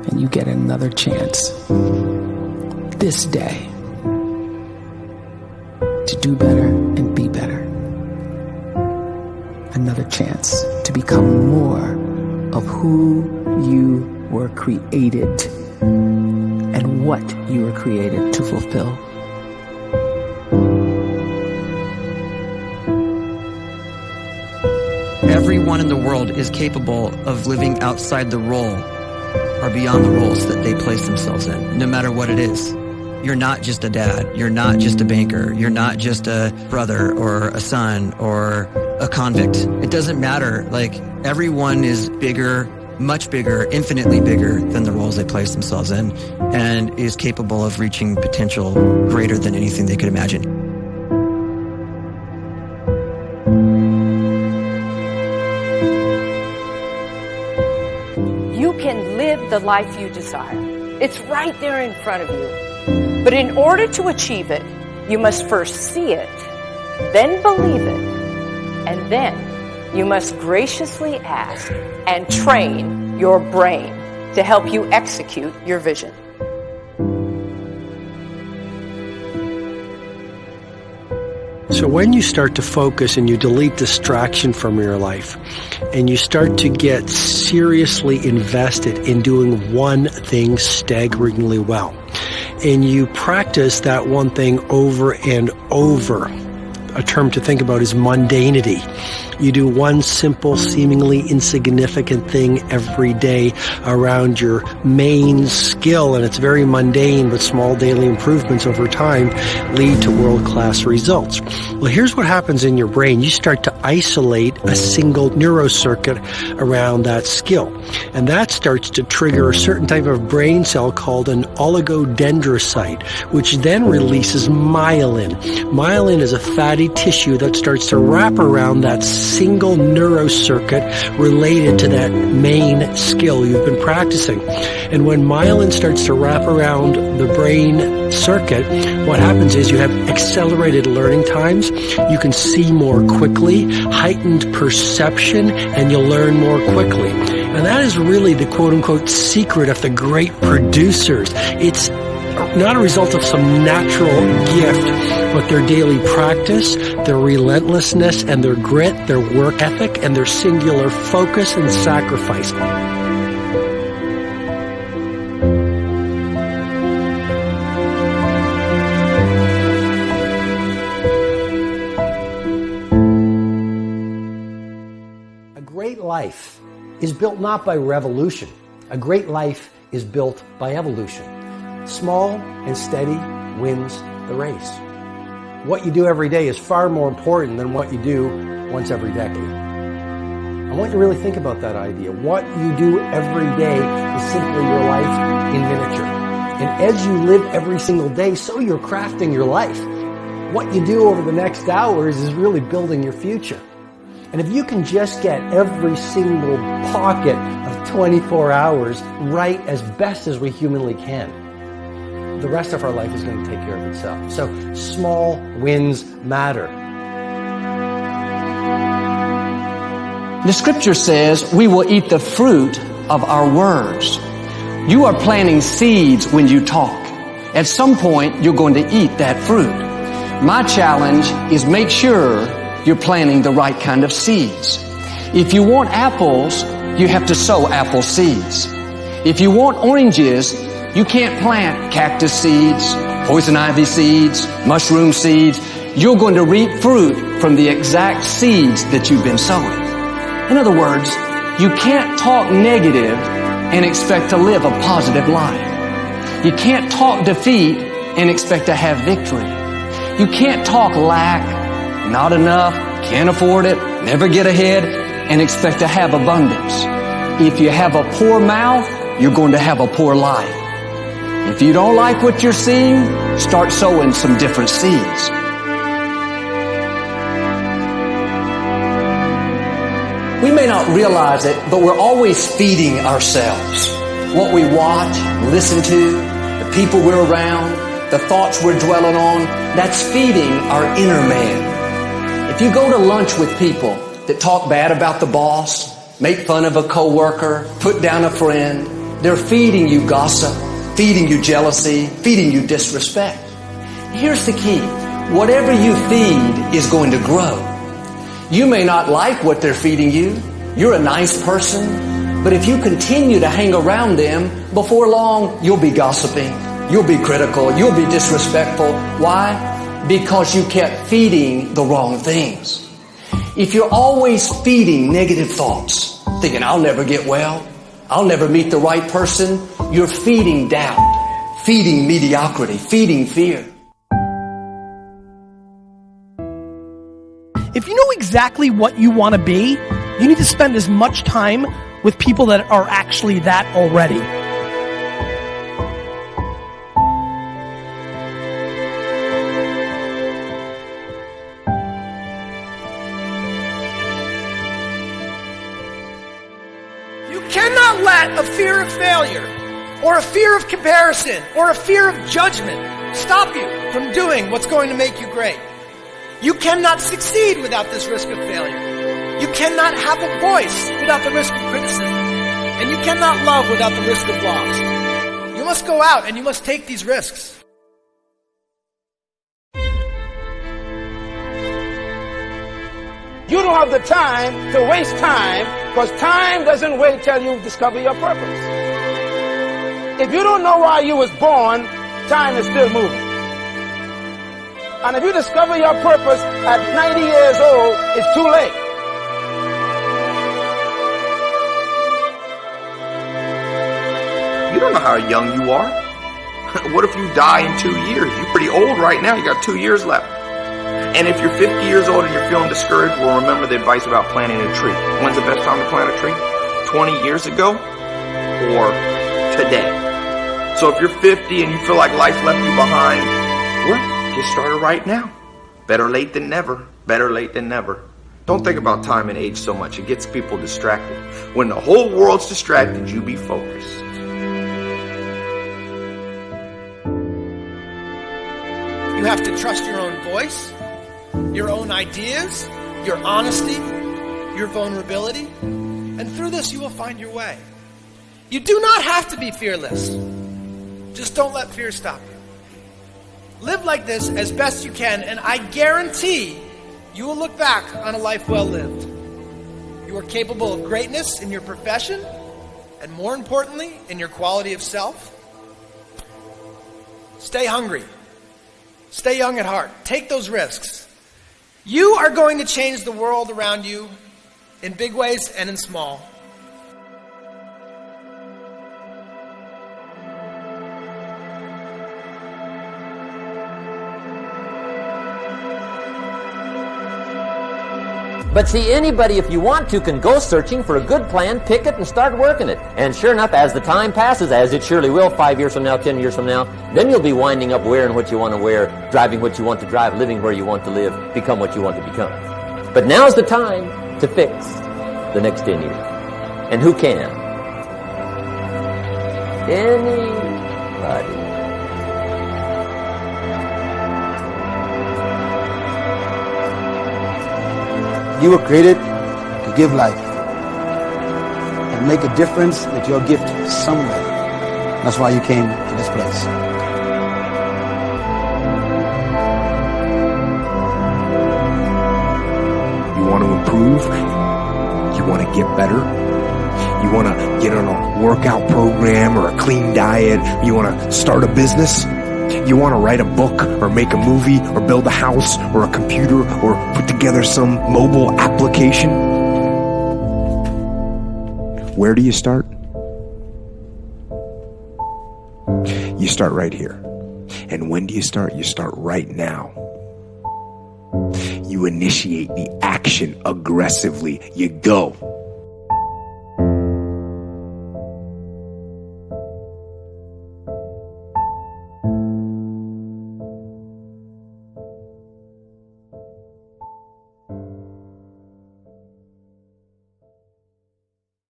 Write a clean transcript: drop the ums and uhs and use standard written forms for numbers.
and you get another chance this day to do better and be better. Another chance to become more of who you were created and what you were created to fulfill. Everyone in the world is capable of living outside the role or beyond the roles that they place themselves in, no matter what it is. You're not just a dad. You're not just a banker. You're not just a brother or a son or a convict. It doesn't matter. Like, everyone is bigger, much bigger, infinitely bigger than the roles they place themselves in, and is capable of reaching potential greater than anything they could imagine. You can live the life you desire. It's right there in front of you. But in order to achieve it, you must first see it, then believe it, and then you must graciously ask and train your brain to help you execute your vision. So when you start to focus and you delete distraction from your life, and you start to get seriously invested in doing one thing staggeringly well, and you practice that one thing over and over, a term to think about is mundanity. You do one simple, seemingly insignificant thing every day around your main skill, and it's very mundane, but small daily improvements over time lead to world-class results. Well, here's what happens in your brain. You start to isolate a single neurocircuit around that skill, and that starts to trigger a certain type of brain cell called an oligodendrocyte, which then releases myelin. Myelin is a fatty tissue that starts to wrap around that single neurocircuit related to that main skill you've been practicing. And when myelin starts to wrap around the brain circuit, what happens is you have accelerated learning times, you can see more quickly, heightened perception, and you'll learn more quickly. And that is really the quote-unquote secret of the great producers. It's not a result of some natural gift, but their daily practice, their relentlessness and their grit, their work ethic, and their singular focus and sacrifice. A great life is built not by revolution. A great life is built by evolution. Small and steady wins the race. What you do every day is far more important than what you do once every decade. I want you to really think about that idea. What you do every day is simply your life in miniature. And as you live every single day, so you're crafting your life. What you do over the next hours is really building your future. And if you can just get every single pocket of 24 hours right as best as we humanly can, the rest of our life is going to take care of itself. So small wins matter. The scripture says we will eat the fruit of our words. You are planting seeds when you talk. At some point, you're going to eat that fruit. My challenge is make sure you're planting the right kind of seeds. If you want apples, you have to sow apple seeds. If you want oranges, you can't plant cactus seeds, poison ivy seeds, mushroom seeds. You're going to reap fruit from the exact seeds that you've been sowing. In other words, you can't talk negative and expect to live a positive life. You can't talk defeat and expect to have victory. You can't talk lack, not enough, can't afford it, never get ahead, and expect to have abundance. If you have a poor mouth, you're going to have a poor life. If you don't like what you're seeing, start sowing some different seeds. We may not realize it, but we're always feeding ourselves. What we watch, listen to, the people we're around, the thoughts we're dwelling on, that's feeding our inner man. If you go to lunch with people that talk bad about the boss, make fun of a coworker, put down a friend, They're feeding you gossip, feeding you jealousy, feeding you disrespect. Here's the key. Whatever you feed is going to grow. You may not like what they're feeding you. You're a nice person. But if you continue to hang around them, before long, you'll be gossiping. You'll be critical. You'll be disrespectful. Why? Because you kept feeding the wrong things. If you're always feeding negative thoughts, thinking, I'll never get well, I'll never meet the right person, you're feeding doubt, feeding mediocrity, feeding fear. If you know exactly what you want to be, you need to spend as much time with people that are actually that already. You cannot let a fear of failure, or a fear of comparison, or a fear of judgment stop you from doing what's going to make you great. You cannot succeed without this risk of failure. You cannot have a voice without the risk of criticism. And you cannot love without the risk of loss. You must go out and you must take these risks. You don't have the time to waste time, because time doesn't wait till you discover your purpose. If you don't know why you was born, time is still moving. And if you discover your purpose at 90 years old, it's too late. You don't know how young you are. What if you die in 2 years? You're pretty old right now. You got 2 years left. And if you're 50 years old and you're feeling discouraged, well, remember the advice about planting a tree. When's the best time to plant a tree? 20 years ago or today? So if you're 50 and you feel like life left you behind, well, get started right now. Better late than never. Better late than never. Don't think about time and age so much. It gets people distracted. When the whole world's distracted, you be focused. You have to trust your own voice, your own ideas, your honesty, your vulnerability. And through this, you will find your way. You do not have to be fearless. Just don't let fear stop you. Live like this as best you can, and I guarantee you will look back on a life well lived. You are capable of greatness in your profession, and more importantly, in your quality of self. Stay hungry. Stay young at heart. Take those risks. You are going to change the world around you in big ways and in small. But see, anybody, if you want to, can go searching for a good plan, pick it, and start working it. And sure enough, as the time passes, as it surely will 5 years from now, 10 years from now, then you'll be winding up wearing what you want to wear, driving what you want to drive, living where you want to live, become what you want to become. But now's the time to fix the next 10 years. And who can? Anybody. You were created to give life and make a difference with your gift somewhere. That's why you came to this place. You want to improve? You want to get better? You want to get on a workout program or a clean diet? You want to start a business? You want to write a book or make a movie or build a house or a computer or put together some mobile application? Where do you start? You start right here. And when do you start? You start right now. You initiate the action aggressively. You go.